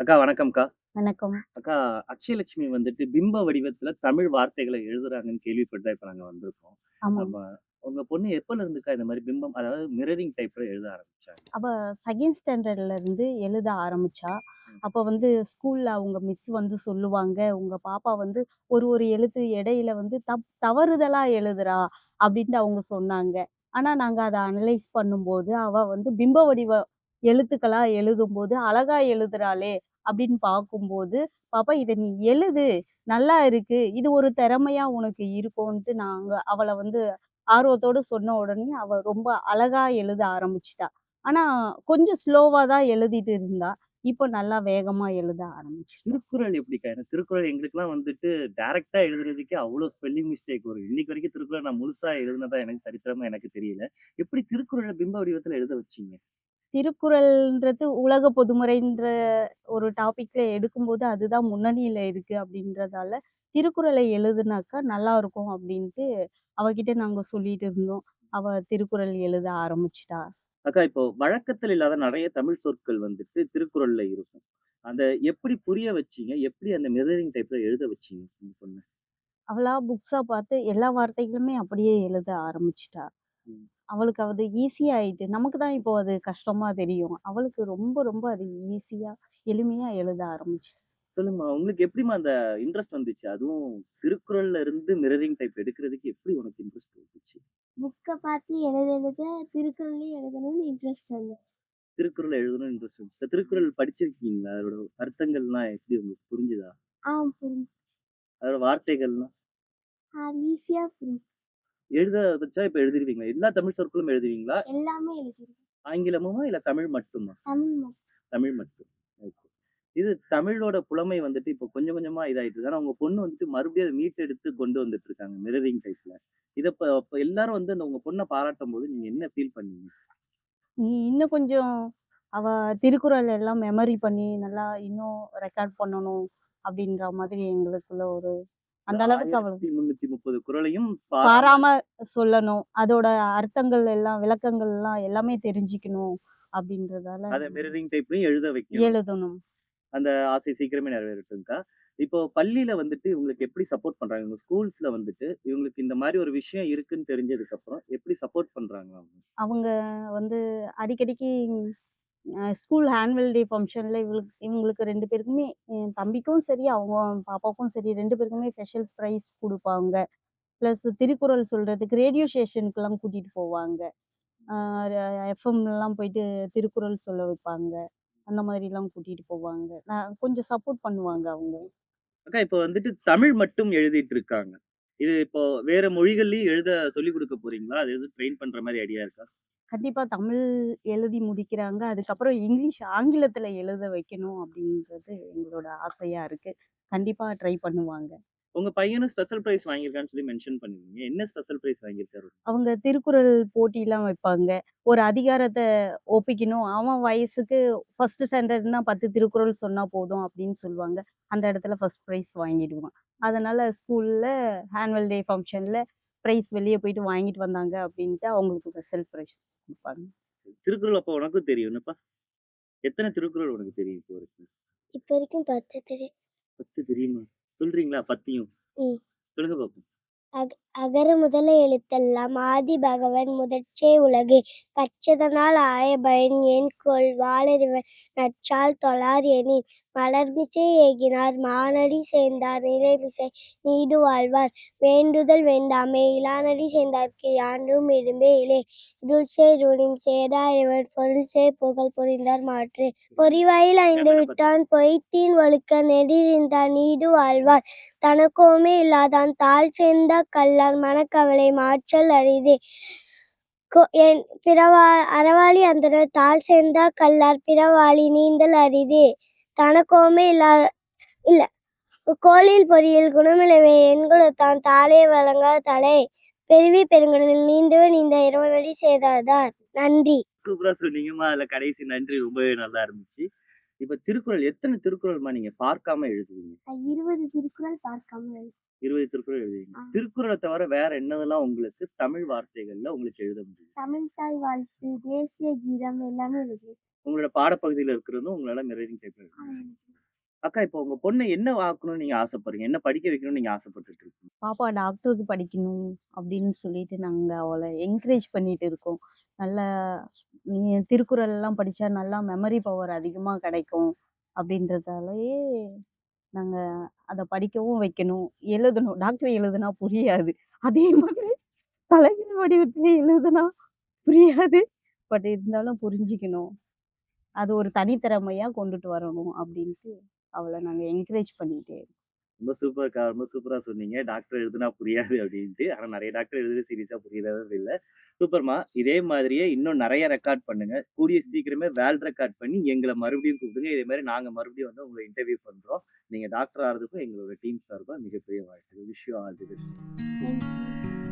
அக்கா வணக்கம்க்கா. வணக்கம். அக்கா அக்ஷயலட்சுமி வந்துட்டு பிம்ப வடிவத்துல தமிழ் வார்த்தைகள எழுதுறாங்கன்னு கேள்விப்பட்டு தான் இப்ப நாங்க வந்திருக்கோம். ஆமாங்க. ஆமா. உங்க பொண்ணு எப்பலருந்துக்கா இந்த மாரி பிம்பம் அதாவது மிரரிங் டைப்ல எழுத ஆரம்பிச்சாங்க? அவ 2ண்ட் ஸ்டாண்டர்ட்ல இருந்து எழுத ஆரம்பிச்சா. ம். அப்ப வந்து ஸ்கூல்ல அவங்க மிஸ் வந்து சொல்லுவாங்க, "உங்க பாப்பா வந்து ஒரு ஒரு எழுத்து இடையில வந்து தவறுதலா எழுதுறா" அப்படின்ட்டு அவங்க சொன்னாங்க. ஆனா நாங்க அத அனலைஸ் பண்ணும்போது, அவ வந்து பிம்ப வடிவ எழுத்துக்களா எழுதும்போது, "அழகா எழுதுறாளே" அப்படின்னு பார்க்கும்போது, "பாப்பா இத நீ எழுது, நல்லா இருக்கு. இது ஒரு திறமையா உனக்கு இருக்கும்ன்ட்டு" நாங்க அவள வந்து ஆர்வத்தோட சொன்ன உடனே, அவ ரொம்ப அழகா எழுத ஆரம்பிச்சுட்டா. ஆனா, கொஞ்சம் ஸ்லோவா தான் எழுதிட்டு இருந்தா. இப்ப நல்லா வேகமா எழுத ஆரம்பிச்சுட்டா. திருக்குறள் எப்படிக்கா? ஏன்னா திருக்குறள் எங்களுக்கெல்லாம் வந்துட்டு டைரக்ட்டா எழுதுறதுக்கே அவ்ளோ ஸ்பெல்லிங் மிஸ்டேக் வரும். இன்னைக்கு வரைக்கும் திருக்குறள நான் முழுசா எழுதுனதா எனக்கு சரித்திரமா எனக்கு தெரியல. எப்படி திருக்குறள பிம்ப வடிவத்துல எழுத வச்சீங்க? திருக்குறள்ன்றது உலக பொதுமறைன்ற ஒரு டாபிக்ல எடுக்கும்போது, அதுதான் முன்னணியில இருக்கு அப்படின்றதால, திருக்குறளை எழுதுனாக்கா நல்லாருக்கும் அப்படின்ட்டு அவகிட்ட நாங்க சொல்லிட்டு இருந்தோம். அவ திருக்குறள் எழுத ஆரம்பிச்சுட்டா. அக்கா இப்போ வழக்கத்துல இல்லாத நெறைய தமிழ் சொற்கள் வந்துட்டு திருக்குறள்ல இருக்கும். அத எப்படி புரிய வச்சீங்க? எப்படி அந்த மிரரிங் டைப்ல எழுத வச்சீங்க உங்க பொண்ண? அவளா புக்ஸா பார்த்து எல்லா வார்த்தைகளுமே அப்படியே எழுத ஆரம்பிச்சுட்டா. ம். அவளுக்கு அது ஈஸியா ஆயிட்டு. நமக்கு தான் இப்போ அது கஷ்டமா தெரியும். அவளுக்கு ரொம்ப, ரொம்ப அது ஈஸியா, எளிமையா எழுத ஆரம்பிச்சுட்டா. சொல்லுங்கம்மா. உங்களுக்கு எப்படிம்மா அந்த இன்ட்ரெஸ்ட் வந்துச்சு? அதுவும் திருக்குறள்ல இருந்து மிரரிங் டைப் எடுக்கிறதுக்கு எப்படி உனக்கு இன்ட்ரெஸ்ட் வந்துச்சு? புக்க பார்த்து எழுத எழுத திருக்குறளையும் எழுதணும்னு இன்ட்ரெஸ்ட் வந்துச்சு. திருக்குறள் எழுதணும்னு இன்ட்ரெஸ்ட் வந்துச்சு. திருக்குறள் படிச்சிருக்கீங்களா? அதோட அர்த்தங்கள்லாம் எப்படி உங்களுக்கு புரிஞ்சுதா? புரிஞ்சுது. அதோட வார்த்தைகள்லாம் அது ஈஸியா புரிஞ்சுது. எழுத வச்சா இப்ப எழுதிருவீங்களா? எல்லா தமிழ் சொற்களும் எழுதுவீங்களா? எல்லாமே எழுதிருக்கேன். ஆங்கிலமுமா? இல்ல தமிழ் மட்டுமா? தமிழ் மட்டும். தமிழ் மட்டும். ஓகே. இது தமிழோட புலமை வந்துட்டு இப்போ கொஞ்சம் கொஞ்சமா இதாயிட்டு இருக்கு. ஆனா உங்க பொண்ணு வந்துட்டு மறுபடியும் அத மீட்டெடுத்து கொண்டு வந்துட்டு இருக்காங்க. மிரரிங் டைப்ல. இத இப்ப எல்லாரும் வந்து அந்த உங்க பொண்ண பாராட்டும்போது நீங்க என்ன ஃபீல் பண்ணீங்க? நீ இன்னும் கொஞ்சம் அவ திருக்குறள் எல்லாம் மெமரி பண்ணி நல்லா இன்னும் ரெக்கார்ட் பண்ணணும் அப்படின்ற மாதிரி எங்களுக்குள்ள ஒரு இந்த அந்த அளவுக்கு அவளுக்கு 1330 குறளையும் பாராம பாராம சொல்லணும். அதோட அர்த்தங்கள் எல்லாம், விளக்கங்கள் எல்லாம் எல்லாமே தெரிஞ்சுக்கணும் அப்படின்றதால அத மிரரிங் டைப்லயும் எழுத வைக்கணும். எழுதணும். அந்த ஆசை சீக்கிரமே நிறைவேறட்டும்க்கா. இப்போ பள்ளியில வந்துட்டு இவங்களுக்கு எப்படி சப்போர்ட் பண்றாங்க? உங்க ஸ்கூல்ஸ்ல வந்துட்டு இவங்களுக்கு இந்த மாரி ஒரு விஷயம் இருக்குன்னு தெரிஞ்சதுக்கு அப்புறம் எப்படி சப்போர்ட் பண்றாங்க அவங்க? அவங்க வந்து அடிக்கடிக்கு ஸ்கூல் ஆனுவல் டே ஃபங்ஷன்ல இவங்களுக்கு 2 பேருக்குமே என் தம்பிக்கும் சரி, அவங்க பாப்பாவுக்கும் சரி 2 பேருக்குமே ஸ்பெஷல் ப்ரைஸ் குடுப்பாங்க. ப்ளஸ் திருக்குறள் சொல்றதுக்கு ரேடியோ ஸ்டேஷனுக்குலாம் கூட்டிட்டு போவாங்க. ஆ எஃப்எம்லாம் போயிட்டு திருக்குறள் சொல்ல வைப்பாங்க. அந்த மாதிரிலாம் கூட்டிட்டு போவாங்க. நான் கொஞ்சம் சப்போர்ட் பண்ணுவாங்க அவங்க. அக்கா இப்ப வந்துட்டு தமிழ் மட்டும் எழுதிட்டு இருக்காங்க. இது இப்போ வேற மொழிகள்லயும் எழுத சொல்லிக் குடுக்க போறீங்களா? அது எதுவும் ட்ரெயின் பண்ற மாரி ஐடியா இருக்கா? கண்டிப்பா தமிழ் எழுதி முடிக்கிறாங்க. அதுக்கப்புறம் இங்கிலீஷ், ஆங்கிலத்தில எழுத வைக்கணும் அப்படின்றது எங்களோட ஆசையா இருக்கு. கண்டிப்பா ட்ரை பண்ணுவாங்க. உங்க பையனும் ஸ்பெஷல் பிரைஸ் வாங்கியிருக்கான்னு சொல்லி மென்ஷன் பண்ணிருந்தீங்க. என்ன ஸ்பெஷல் பிரைஸ் வாங்கியிருக்காரு? அவங்க திருக்குறள் போட்டிலாம் வைப்பாங்க. ஒரு அதிகாரத்த ஒப்பிக்கணும். அவன் வயசுக்கு 1 ஸ்டாண்டர்ட்னா 10 திருக்குறள் சொன்னா போதும் அப்படின்னு சொல்லுவாங்க. அந்த இடத்துல ஃபர்ஸ்ட் பிரைஸ் வாங்கிடுவான். அதனால ஸ்கூல்ல ஆனுவல் டே ஃபங்ஷன்ல பிரைஸ் வெளிய போயிட்டு வாங்கிட்டு வந்தாங்க அப்படின்ட்டு அவங்களுக்கு ஸ்பெஷல் பிரைஸ் குடுப்பாங்க. திருக்குறள் அப்ப உனக்கும் தெரியும் என்னப்பா? எத்தன திருக்குறள் உனக்கு தெரியும் இப்போ வரைக்கும்? இப்ப வரைக்கும் 10 தெரியும். 10 தெரியுமா? சொல்றீங்களா 10யும்? ம். சொல்லுங்க பாப்போம். அக அகர முதல எழுத்தெல்லாம் ஆதி பகவன் முதற்றே உலகு கற்றதனால் ஆய பயன் என்கொல் வாளறிவன் நற்றால் தொழார் எனின் மலர்மிசை ஏகினார் மானடி சேர்ந்தார் நிறைமிசை நீடு வாழ்வார் வேண்டுதல் வேண்டாமே இலானடி சேர்ந்தார்க்கு யாண்டும் இடும்பே இலே இருள்சேர் உளின் சேரா இவர் பொருள்சேர் புகழ் புரிந்தார் மாற்று பொறிவாயில் ஐந்து விட்டான் பொய்த்தீன் ஒழுக்க நெடிரிந்தான் நீடு வாழ்வார் தனக்கோமே இல்லாதான் தாழ் சேர்ந்த கல்லார் மனக்கவலை மாற்றல் அரிதே அறவாளி அந்தணர் தாழ் சேர்ந்த கல்லார் பிறவாளி நீந்தல் அரிதே தனக்கோமே இல்ல கோலில் பொறியில் குணமிலவே எண்குணத்தான் தாளே வழங்கா தலை பெருவி பெருங்கடலில் நீந்தவே நீந்த இறைவனடி செய்தார் நன்றி. சூப்பரா சொன்னீங்கம்மா. அதுல கடைசி நன்றி ரொம்பவே நல்லா இருந்துச்சு. இப்ப திருக்குறள் எத்தன திருக்குறள்மா நீங்க பார்க்காம எழுதுவீங்க? 20 திருக்குறள் பார்க்காம 20 திருக்குறள் எழுதுவீங்க. திருக்குறள தவிர வேற என்னதெல்லாம் உங்களுக்கு தமிழ் வார்த்தைகள்ல உங்களுக்கு எழுத முடியும்? தமிழ் தாய் வாழ்த்து தேசிய கீதம் எல்லாமே இருக்கு. உங்களோட பாடப்பகுதியில இருக்கிறதும் உங்களால மிரரிங் டைப்ல எழுத முடியும். அக்கா இப்போ உங்க பொண்ண என்ன ஆக்கணும்னு நீங்க ஆசைப்படுறீங்க? என்ன படிக்க வைக்கணும்னு நீங்க ஆசைப்பட்டுட்டு இருக்கீங்க? பாப்பா டாக்டருக்கு படிக்கணும் அப்படின்னு சொல்லிட்டு நாங்க அவள என்கரேஜ் பண்ணிட்டு இருக்கோம். நல்லா நீ திருக்குறள்லாம் படிச்சா நல்லா மெமரி பவர் அதிகமா கிடைக்கும் அப்படின்றதாலயே நாங்க அத படிக்கவும் வைக்கணும். எழுதணும். டாக்டர் எழுதுனா புரியாது. அதே மாதிரி தலைகீழ் வடிவத்தில எழுதுனா புரியாது. பட் இருந்தாலும் புரிஞ்சுக்கணும். அது ஒரு தனித்திறமையா கொண்டுட்டு வரணும் அப்டின்ட்டு அவள நாங்க என்கரேஜ் பண்ணிட்டே இருக்கோம். ரொம்ப சூப்பர்க்கா. ரொம்ப சூப்பரா சொன்னீங்க. டாக்டர் எழுதுனா புரியாது அப்டின்ட்டு. ஆனா நெறைய டாக்டர் எழுதுறது சீரியஸா புரியறது இல்ல. சூப்பர்மா. இதே மாதிரியே இன்னும் நெறைய ரெக்கார்ட் பண்ணுங்க. கூடிய சீக்கிரமே வேர்ல்ட் ரெக்கார்ட் பண்ணி எங்கள மறுபடியும் கூப்பிடுங்க. இதே மாரி நாங்க மறுபடியும் வந்து உங்கள இன்டர்வியூ பண்றோம். நீங்க டாக்டர் ஆறதுக்கும் எங்களோட டீம் சார்பா மிகப்பெரிய வாழ்த்துக்கள். Wish you all the best. Thank you.